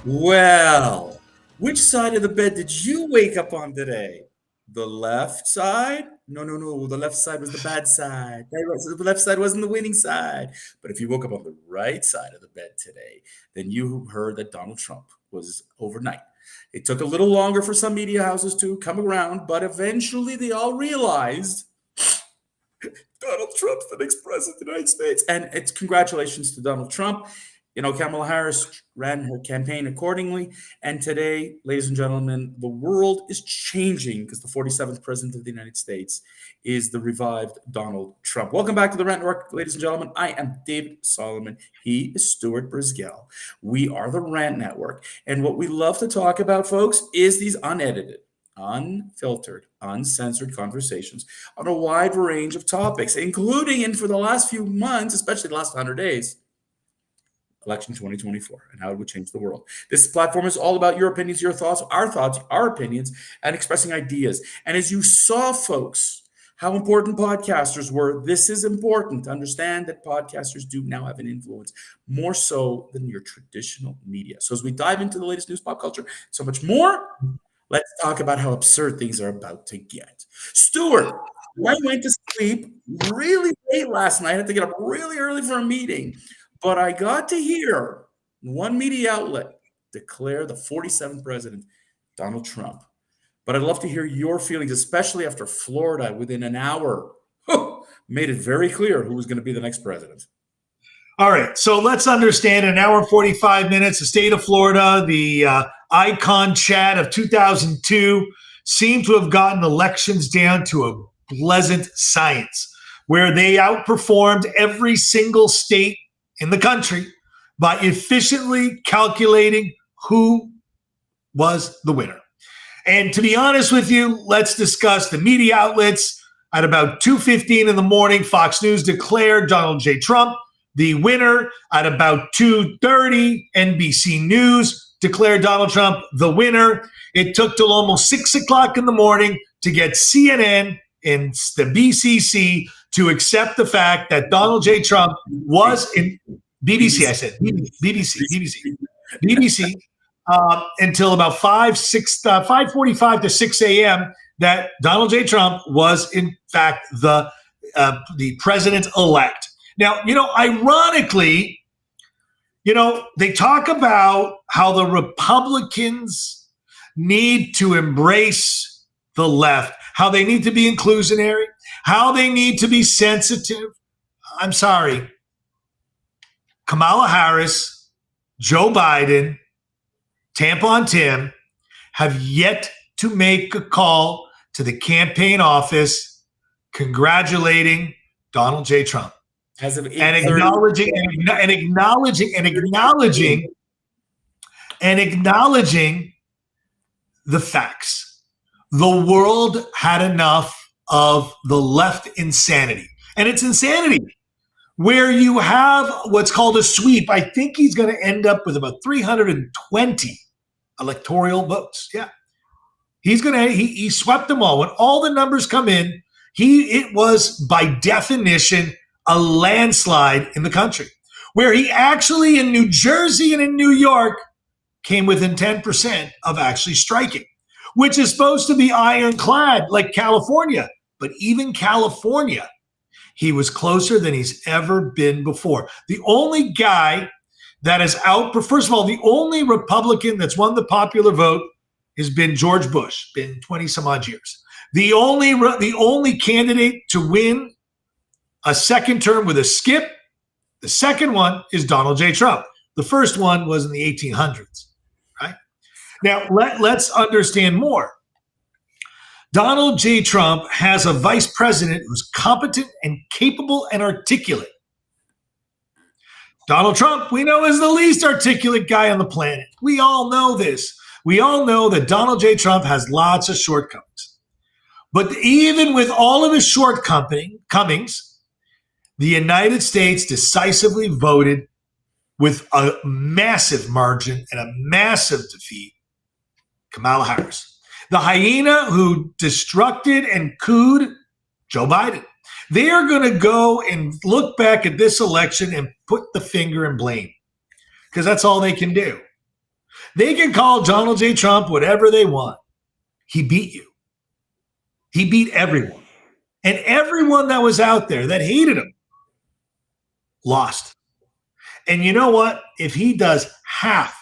Well, which side of the bed did you wake up on today? The left side? No, no, no. The left side was the bad side. The left side wasn't the winning side. But if you woke up on the right side of the bed today, then you heard that Donald Trump was overnight. It took a little longer for some media houses to come around, but eventually they all realized Donald Trump's the next president of the United States. And it's congratulations to Donald Trump. Kamala Harris ran her campaign accordingly. And today, ladies and gentlemen, the world is changing because the 47th president of the United States is the revived Donald Trump. Welcome back to the Rant Network, ladies and gentlemen. I am David Solomon. He is Stuart Brisgell. We are the Rant Network. And what we love to talk about, folks, is these unedited, unfiltered, uncensored conversations on a wide range of topics, including, and for the last few months, especially the last 100 days, election 2024 and how it would change the world. This platform is all about your opinions, your thoughts, our opinions, and expressing ideas. And as you saw, folks, how important podcasters were, this is important to understand that podcasters do now have an influence more so than your traditional media. So as we dive into the latest news, pop culture, so much more, let's talk about how absurd things are about to get. Stuart, I went to sleep really late last night. I had to get up really early for a meeting. But I got to hear one media outlet declare the 47th president, Donald Trump. But I'd love to hear your feelings, especially after Florida, within an hour, made it very clear who was going to be the next president. All right, so let's understand an hour and 45 minutes, the state of Florida, the icon chat of 2002 seemed to have gotten elections down to a pleasant science where they outperformed every single state in the country by efficiently calculating who was the winner. And to be honest with you, let's discuss the media outlets. At about 2:15 in the morning, Fox News declared Donald J. Trump the winner. At about 2:30, NBC News declared Donald Trump the winner. It took till almost 6 o'clock in the morning to get CNN and the BCC to accept the fact that Donald J. Trump was in BBC. I said BBC until about 5:45 to 6 a.m. that Donald J. Trump was in fact the president-elect. Now, ironically, they talk about how the Republicans need to embrace the left, how they need to be inclusionary, how they need to be sensitive. I'm sorry. Kamala Harris, Joe Biden, Tampon Tim have yet to make a call to the campaign office congratulating Donald J. Trump and acknowledging the facts. The world had enough of the left insanity, and it's insanity where you have what's called a sweep. I think he's going to end up with about 320 electoral votes. Yeah. He swept them all. When all the numbers come in, it was by definition a landslide in the country, where he actually in New Jersey and in New York came within 10% of actually striking, which is supposed to be ironclad like California. But even California, he was closer than he's ever been before. The only guy that is first of all, the only Republican that's won the popular vote has been George Bush, been 20 some odd years. The only candidate to win a second term with a skip, the second one is Donald J. Trump. The first one was in the 1800s, right? Now, let's understand more. Donald J. Trump has a vice president who's competent and capable and articulate. Donald Trump, we know, is the least articulate guy on the planet. We all know this. We all know that Donald J. Trump has lots of shortcomings. But even with all of his shortcomings, the United States decisively voted with a massive margin and a massive defeat, Kamala Harris. The hyena who destructed and cooed Joe Biden. They are going to go and look back at this election and put the finger and blame, because that's all they can do. They can call Donald J. Trump whatever they want. He beat you. He beat everyone. And everyone that was out there that hated him lost. And you know what? If he does half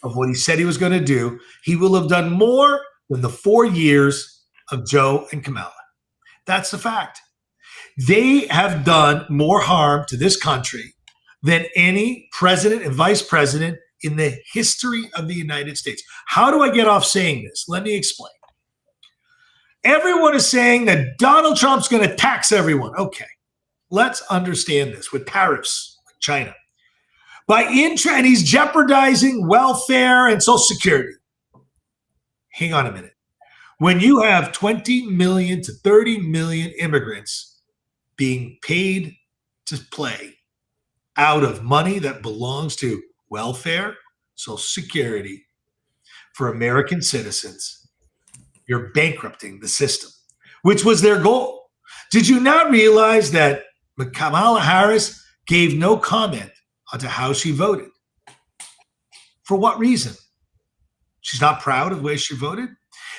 of what he said he was going to do, he will have done more than the 4 years of Joe and Kamala. That's the fact. They have done more harm to this country than any president and vice president in the history of the United States. How do I get off saying this? Let me explain. Everyone is saying that Donald Trump's going to tax everyone. Okay, let's understand this with tariffs, like China. And he's jeopardizing welfare and Social Security. Hang on a minute. When you have 20 million to 30 million immigrants being paid to play out of money that belongs to welfare, Social Security for American citizens, you're bankrupting the system, which was their goal. Did you not realize that Kamala Harris gave no comment onto how she voted? For what reason? She's not proud of the way she voted?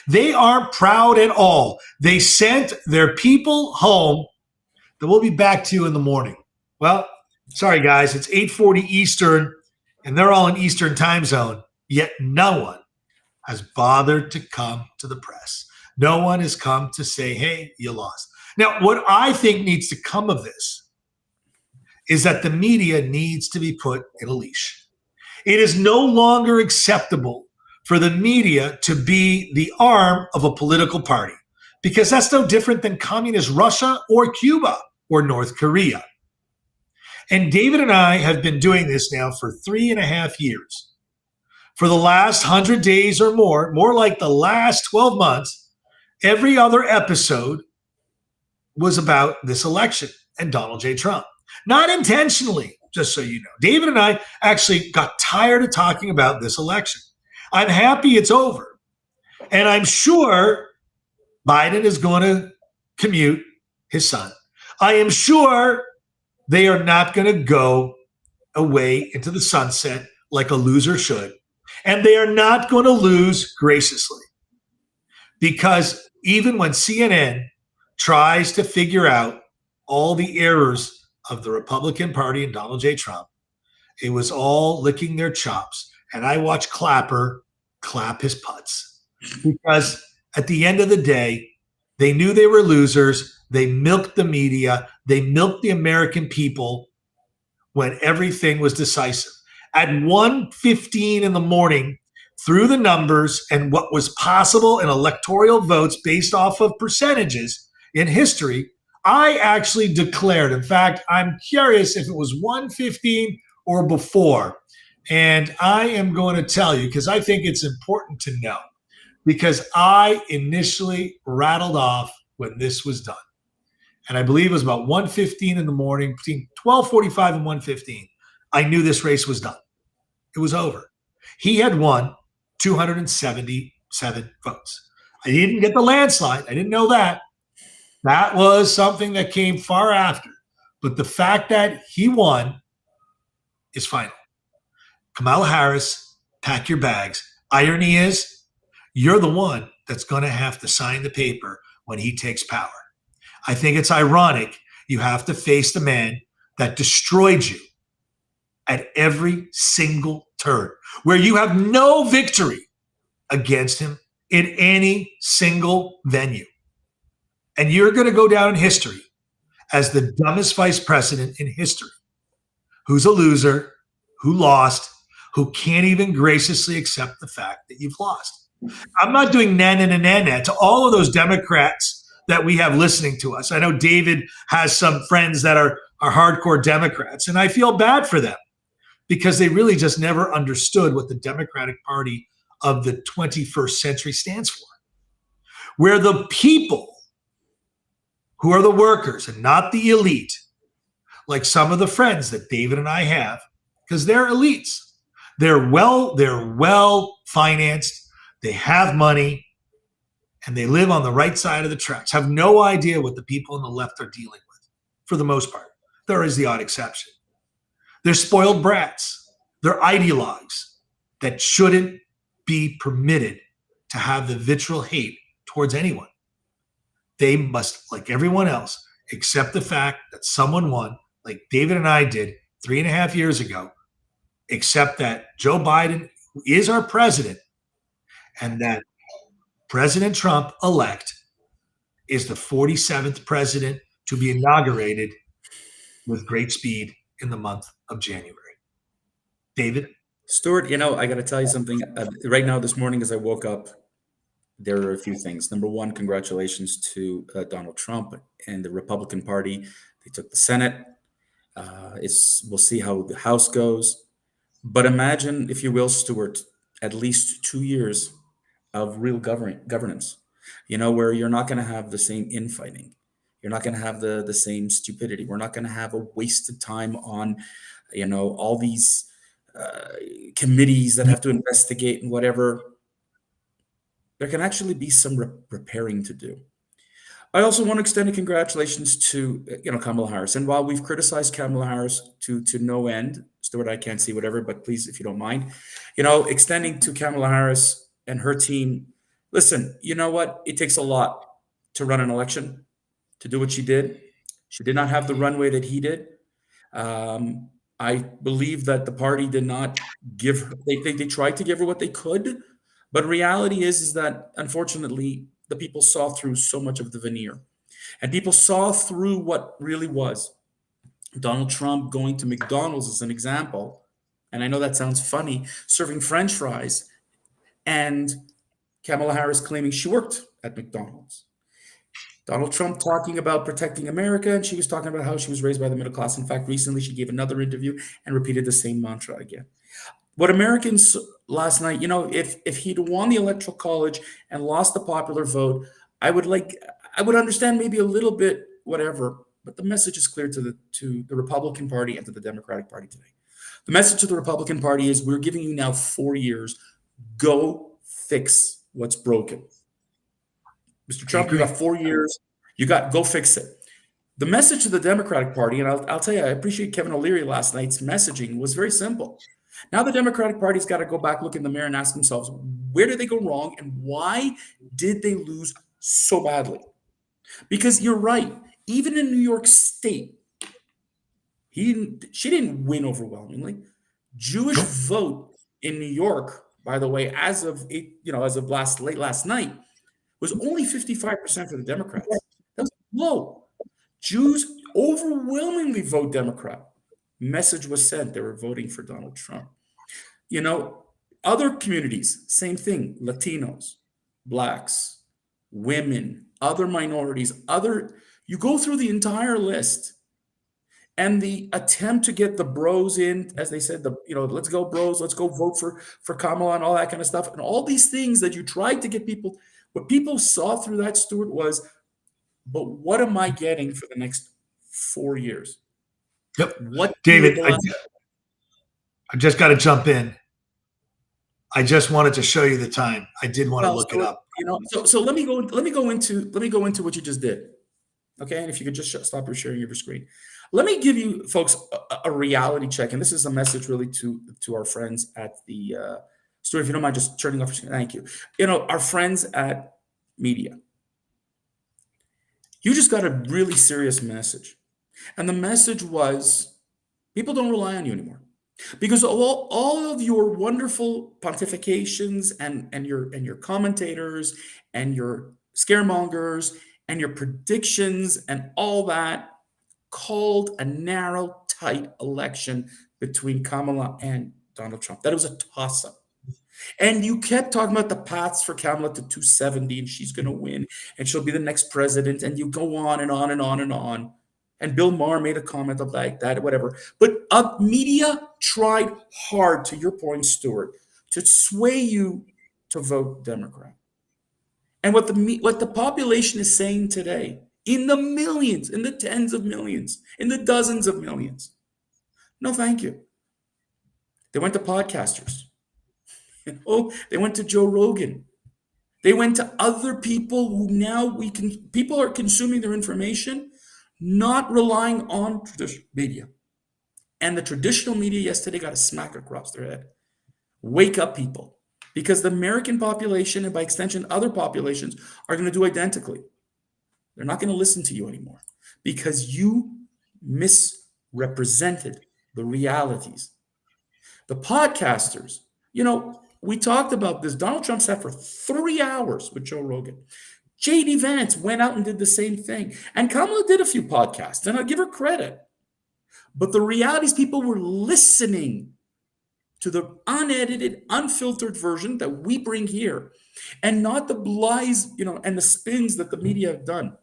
They aren't proud at all. They sent their people home. That we'll be back to you in the morning. Well, sorry, guys. It's 8:40 Eastern, and they're all in Eastern time zone, yet no one has bothered to come to the press. No one has come to say, hey, you lost. Now, what I think needs to come of this is that the media needs to be put in a leash. It is no longer acceptable for the media to be the arm of a political party, because that's no different than communist Russia or Cuba or North Korea. And David and I have been doing this now for 3.5 years. For the last 100 days or more like the last 12 months, every other episode was about this election and Donald J. Trump. Not intentionally, just so you know. David and I actually got tired of talking about this election. I'm happy it's over. And I'm sure Biden is going to commute his son. I am sure they are not going to go away into the sunset like a loser should. And they are not going to lose graciously. Because even when CNN tries to figure out all the errors of the Republican Party and Donald J. Trump, it was all licking their chops. And I watched Clapper clap his putts. Because at the end of the day, they knew they were losers. They milked the media. They milked the American people when everything was decisive. At 1:15 in the morning, through the numbers and what was possible in electoral votes based off of percentages in history, I actually declared. In fact, I'm curious if it was 1:15 or before. And I am going to tell you, because I think it's important to know, because I initially rattled off when this was done. And I believe it was about 1:15 in the morning, between 12:45 and 1:15. I knew this race was done. It was over. He had won 277 votes. I didn't get the landslide. I didn't know that. That was something that came far after. But the fact that he won is final. Kamala Harris, pack your bags. Irony is, you're the one that's going to have to sign the paper when he takes power. I think it's ironic you have to face the man that destroyed you at every single turn, where you have no victory against him in any single venue. And you're going to go down in history as the dumbest vice president in history, who's a loser, who lost, who can't even graciously accept the fact that you've lost. I'm not doing na-na-na-na-na to all of those Democrats that we have listening to us. I know David has some friends that are hardcore Democrats, and I feel bad for them because they really just never understood what the Democratic Party of the 21st century stands for, where the people who are the workers and not the elite, like some of the friends that David and I have, because they're elites. They're well financed, they have money, and they live on the right side of the tracks, have no idea what the people on the left are dealing with, for the most part. There is the odd exception. They're spoiled brats. They're ideologues. that shouldn't be permitted to have the vitriol hate towards anyone. They must, like everyone else, accept the fact that someone won, like David and I did 3.5 years ago, accept that Joe Biden is our president and that President Trump elect is the 47th president to be inaugurated with great speed in the month of January. David? Stuart, I got to tell you something. Right now, this morning, as I woke up, there are a few things. Number one, congratulations to Donald Trump and the Republican Party. They took the Senate. We'll see how the House goes. But imagine, if you will, Stuart, at least 2 years of real governance, where you're not going to have the same infighting. You're not going to have the same stupidity. We're not going to have a wasted time on, all these committees that have to investigate and whatever. There can actually be some repairing to do. I also want to extend a congratulations to Kamala Harris. And while we've criticized Kamala Harris to no end, Stuart, I can't see whatever, but please, if you don't mind, extending to Kamala Harris and her team. Listen, you know what? It takes a lot to run an election, to do what she did. She did not have the runway that he did. I believe that the party did not give her. They tried to give her what they could, but reality is that unfortunately the people saw through so much of the veneer, and people saw through what really was. Donald Trump going to McDonald's as an example, and I know that sounds funny, serving French fries, and Kamala Harris claiming she worked at McDonald's. Donald Trump talking about protecting America, and she was talking about how she was raised by the middle class. In fact, recently she gave another interview and repeated the same mantra again. What Americans last night, if he'd won the Electoral College and lost the popular vote, I would understand maybe a little bit, whatever. But the message is clear to the Republican Party and to the Democratic Party today. The message to the Republican Party is, we're giving you now 4 years. Go fix what's broken. Mr. Trump, you got 4 years. Go fix it. The message to the Democratic Party, and I'll tell you, I appreciate Kevin O'Leary last night's messaging, was very simple. Now the Democratic Party's got to go back, look in the mirror, and ask themselves, where did they go wrong, and why did they lose so badly? Because you're right. Even in New York State, she didn't win overwhelmingly. Jewish vote in New York, by the way, as of late last night, was only 55% for the Democrats. That was low. Jews overwhelmingly vote Democrat. Message was sent. They were voting for Donald Trump. Other communities, same thing. Latinos, Blacks, women, other minorities, you go through the entire list, and the attempt to get the bros in, as they said, let's go bros, let's go vote for Kamala and all that kind of stuff. And all these things that you tried to get people, what people saw through that, Stuart, was, but what am I getting for the next 4 years? Yep. David, I just got to jump in. I just wanted to show you the time. I did want to look it up. So let me go into what you just did. Okay, and if you could just stop sharing your screen. Let me give you folks a reality check, and this is a message really to our friends at the Stuart, if you don't mind just turning off your screen. Thank you. Our friends at media. You just got a really serious message. And the message was, people don't rely on you anymore. Because all of your wonderful pontifications and your commentators and your scaremongers and your predictions and all that called a narrow, tight election between Kamala and Donald Trump. That it was a toss-up. And you kept talking about the paths for Kamala to 270, and she's going to win, and she'll be the next president, and you go on and on and on and on. And Bill Maher made a comment of like that, whatever. But media tried hard, to your point, Stuart, to sway you to vote Democrat. And what the population is saying today, in the millions, in the tens of millions, in the dozens of millions, no, thank you. They went to podcasters. They went to Joe Rogan. They went to other people who now people are consuming their information, not relying on traditional media. And the traditional media yesterday got a smack across their head. Wake up, people, because the American population and by extension other populations are going to do identically. They're not going to listen to you anymore because you misrepresented the realities. The podcasters, we talked about this. Donald Trump sat for 3 hours with Joe Rogan. JD Vance went out and did the same thing. And Kamala did a few podcasts, and I give her credit. But the reality is people were listening to the unedited, unfiltered version that we bring here, and not the lies, and the spins that the media have done.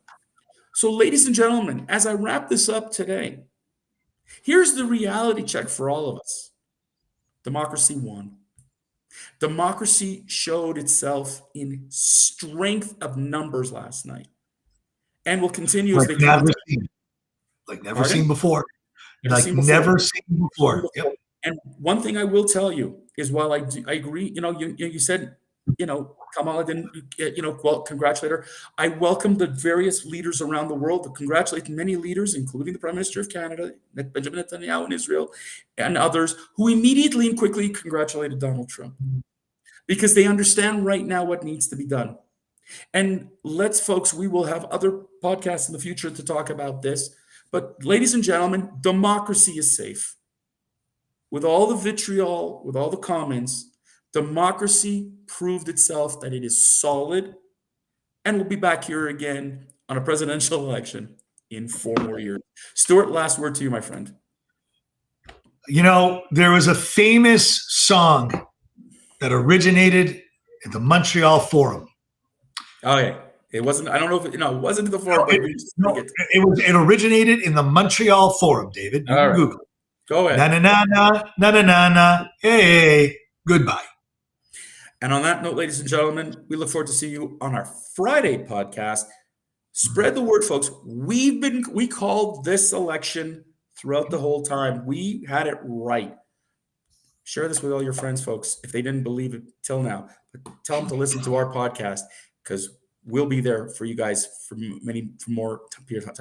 So, ladies and gentlemen, as I wrap this up today, here's the reality check for all of us. Democracy won. Democracy showed itself in strength of numbers last night and will continue as they seen. Never seen before. Never seen before. Yep. And one thing I will tell you is while I agree, you said, Kamala didn't, congratulate her. I welcome the various leaders around the world, to congratulate many leaders, including the Prime Minister of Canada, Benjamin Netanyahu in Israel, and others who immediately and quickly congratulated Donald Trump because they understand right now what needs to be done. And folks, we will have other podcasts in the future to talk about this. But ladies and gentlemen, democracy is safe. With all the vitriol, with all the comments, democracy proved itself that it is solid, and we'll be back here again on a presidential election in 4 more years. Stuart, last word to you, my friend. There was a famous song that originated at the Montreal Forum. Oh, yeah. It wasn't, I don't know if it wasn't the forum. It originated in the Montreal Forum, David. You can Google it. Go ahead. Na-na-na-na, hey, goodbye. And on that note, ladies and gentlemen, we look forward to see you on our Friday podcast. Spread the word, folks. We called this election throughout the whole time. We had it right. Share this with all your friends, folks, if they didn't believe it till now. But tell them to listen to our podcast because we'll be there for you guys for more period of time.